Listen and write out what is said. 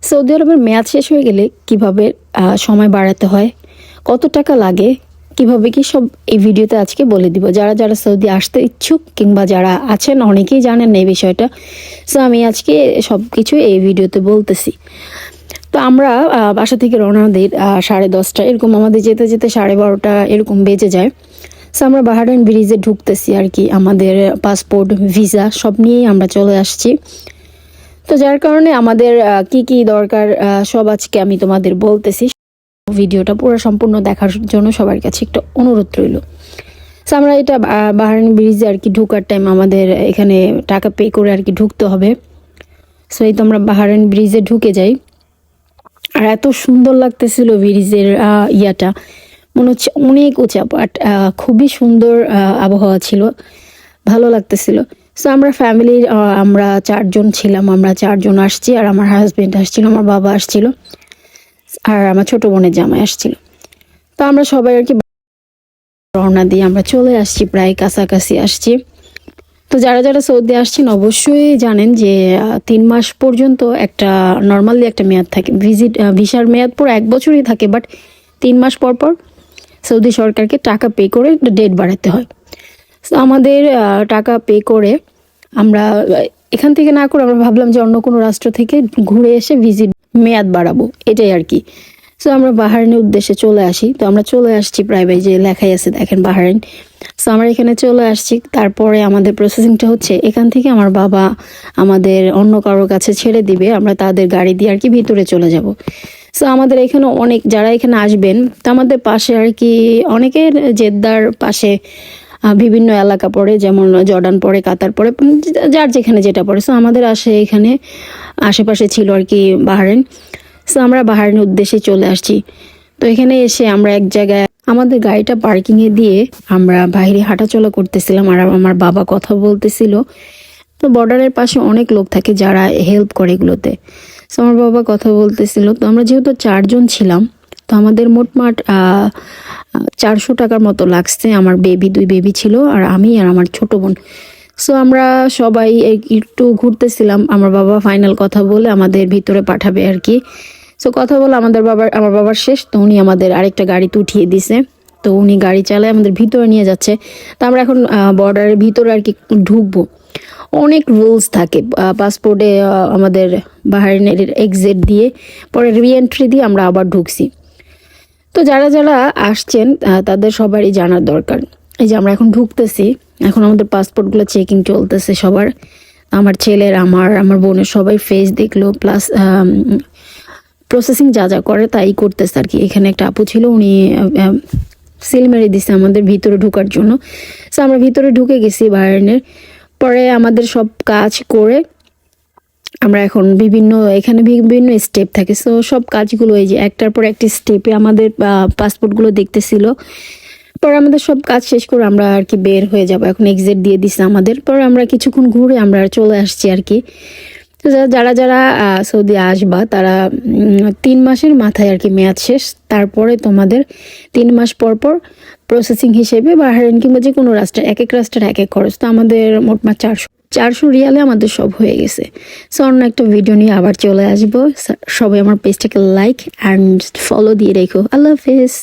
Saudi আরবের মেয়াদ শেষ হয়ে গেলে কিভাবে সময় বাড়াতে হয়, কত টাকা লাগে, কিভাবে কি সব এই ভিডিওতে আজকে বলে দিব। যারা যারা সৌদি আসতে ইচ্ছুক কিংবা যারা আছেন অনেকেই জানেন না এই বিষয়টা, সো আমি আজকে সব কিছু এই ভিডিওতে বলতেছি। তো আমরা বাসা থেকে রওনা দিই 10:30 এরকম, আমাদের যেতে যেতে 12:30 এরকম বেজে যায়। সো আমরা বাহরাইন ব্রিজে ঢুকতেছি আর কি, আমাদের পাসপোর্ট ভিসা সব নিয়েই আমরা চলে আসছি। তো যার কারণে আমাদের কি কি দরকার সব আজকে আমি তোমাদের বলতেছি। ভিডিওটা পুরো সম্পূর্ণ দেখার জন্য সবার কাছে একটা অনুরোধ রইল। সো আমরা এটা বাহরাইন ব্রিজে আর কি ঢোকার টাইম আমাদের এখানে টাকা পে করে আর কি ঢুকতে হবে। সো এই তো আমরা বাহরাইন ব্রিজে ঢুকে যাই। আর এত সুন্দর লাগতেছিল ব্রিজের ইয়াটা, মনে হচ্ছে অনেক উঁচা, বাট খুবই সুন্দর আবহাওয়া ছিল, ভালো লাগতেছিল। সো আমরা ফ্যামিলির আমরা 4 জন ছিলাম, আমরা 4 জন আসছি, আর আমার হাজবেন্ড আসছিল, আমার বাবা আসছিল, আর আমার ছোট বোনের জামাই আসছিল। তো আমরা সবাই আর কি রওনা দিয়ে আমরা চলে আসছি, প্রায় কাছাকাছি আসছি। তো যারা যারা সৌদি আসছেন অবশ্যই জানেন যে 3 মাস পর্যন্ত একটা নর্মালি একটা মেয়াদ থাকে, ভিসার মেয়াদ পুরো 1 বছরই থাকে, বাট 3 মাস পর পর সৌদি সরকারকে টাকা পে করে ডেট বাড়াতে হয়। তো আমাদের টাকা পে করে আমরা এখান থেকে না করে আমরা ভাবলাম যে অন্য কোনো রাষ্ট্র থেকে ঘুরে এসে মেয়াদ বাড়াবো, এটাই আর কি। সো আমরা বাহরাইনের উদ্দেশ্যে চলে আসি। তো আমরা চলে আসছি প্রায়, যে লেখাই আছে দেখেন বাহরাইন। সো আমরা এখানে চলে আসছি। তারপরে আমাদের প্রসেসিংটা হচ্ছে, এখান থেকে আমার বাবা আমাদের অন্য কারোর কাছে ছেড়ে দিবে, আমরা তাদের গাড়ি দিয়ে আর কি ভিতরে চলে যাব। সো আমাদের এখানে অনেক যারা এখানে আসবেন, তো আমাদের পাশে আর কি অনেকের জেদ্দার পাশে বিভিন্ন এলাকা পড়ে, যেমন জর্ডান পড়ে, কাতার পড়ে, যার যেখানে যেটা পড়ে। সো আমাদের এখানে আশেপাশে ছিল আর কি বাহরাইন। সো আমরা বাহরাইনের উদ্দেশ্যে চলে আসছি। তো এখানে এসে আমরা এক জায়গায় আমাদের গাড়িটা পার্কিংয়ে দিয়ে আমরা বাইরে হাঁটাচলা করতেছিলাম, আর আমার বাবা কথা বলতেছিল। তো বর্ডারের পাশে অনেক লোক থাকে যারা হেল্প করে এগুলোতে। সো আমার বাবা কথা বলতেছিল। তো আমরা যেহেতু 4 জন ছিলাম, তো আমাদের মোটমাট 400 টাকার মতো লাগছে। আমার 2 বেবি ছিল, আর আমি আর আমার ছোট বোন। সো আমরা সবাই একটু ঘুরতেছিলাম। আমার বাবা ফাইনাল কথা বলে আমাদের ভিতরে পাঠাবে আর কি। সো কথা বলে আমার বাবার শেষ, তো উনি আমাদের আরেকটা গাড়িতে উঠিয়ে দিছে। তো উনি গাড়ি চালায় আমাদের ভিতরে নিয়ে যাচ্ছে। তো আমরা এখন বর্ডারের ভিতরে আর কি ঢুকবো। অনেক রুলস থাকে পাসপোর্টে, আমাদের বাহরাইনের এক্সিট দিয়ে পরে রিএন্ট্রি দিয়ে আমরা আবার ঢুকছি। তো যারা যারা আসছেন তাদের সবারই জানার দরকার। এই যে আমরা এখন ঢুকতেছি, এখন আমাদের পাসপোর্টগুলো চেকিং চলতেছে সবার, আমার ছেলের, আমার বোনের, সবাই ফেস দেখলো, প্লাস প্রসেসিং যা যা করে তাই করতেছে আর কি। এখানে একটা আপু ছিল, উনি সিল মেরে দিছে আমাদের ভিতরে ঢোকার জন্য। সো আমরা ভিতরে ঢুকে গেছি বাহরাইনের। পরে আমাদের সব কাজ করে আমরা এখন এখানে বিভিন্ন স্টেপ থাকে। সো সব কাজগুলো এই যে একটার পর একটি স্টেপে আমাদের পাসপোর্টগুলো দেখতেছিল। পরে আমাদের সব কাজ শেষ করে আমরা আর কি বের হয়ে যাব। এখন এক্সিট দিয়ে দিছে আমাদের। পরে আমরা কিছুক্ষণ ঘুরে আমরা চলে আসছি আর কি। তো যারা যারা সৌদি আসবা তারা 3 মাসের মাথায় আর কি মেয়াদ শেষ, তারপরে তোমাদের 3 মাস পর পর প্রসেসিং হিসেবে বাহরাইন কিংবা যে কোনো রাষ্ট্রের এক এক রাষ্ট্রের এক এক খরচ। তো আমাদের মোটমাট 400 রিয়ালে আমাদের সব হয়ে গেছে। সো অন্য একটা ভিডিও নিয়ে আবার চলে আসবো। সবাই আমার পেজটাকে লাইক অ্যান্ড ফলো দিয়ে রেখো। আল্লাহ হাফেজ।